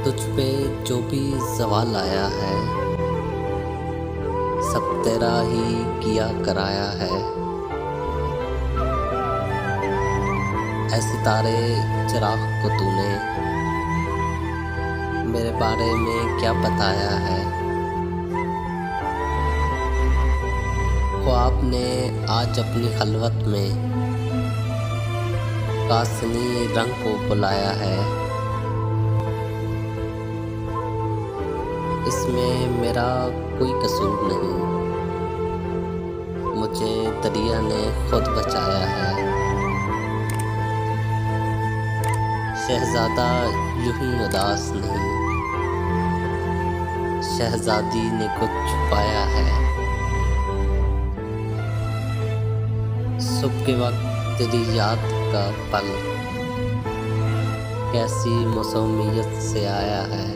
तुझ पे जो भी ज़वाल आया है, सब तेरा ही किया कराया है। ऐ सितारे चिराग को तूने मेरे बारे में क्या बताया है। ख्वाब ने आज अपनी खलवत में कासनी रंग को बुलाया है। इसमें मेरा कोई कसूर नहीं, मुझे दरिया ने खुद बचाया है। शहज़ादा यूं ही उदास नहीं, शहज़ादी ने कुछ छुपाया है। सुबह के वक्त तेरी याद का पल कैसी मौसमियत से आया है।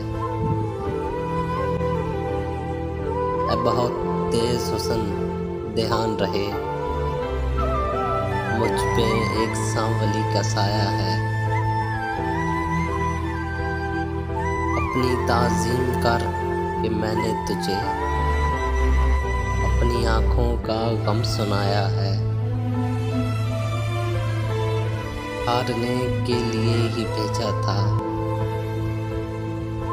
बहुत तेज हुस्न ध्यान रहे, मुझ पे एक सांवली का साया है। अपनी ताज़ीम कर कि मैंने तुझे अपनी आँखों का गम सुनाया है। हारने के लिए ही भेजा था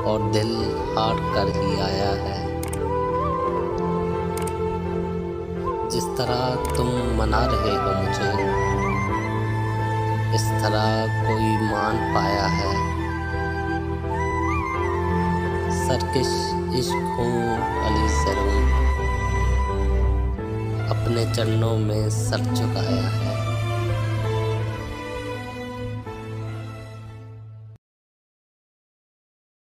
और दिल हार कर ही आया है। जिस तरह तुम मना रहे हो मुझे, इस तरह कोई मान पाया है। सरकश इश्क हूँ अली ज़रूर, अपने चरणों में सर झुकाया है।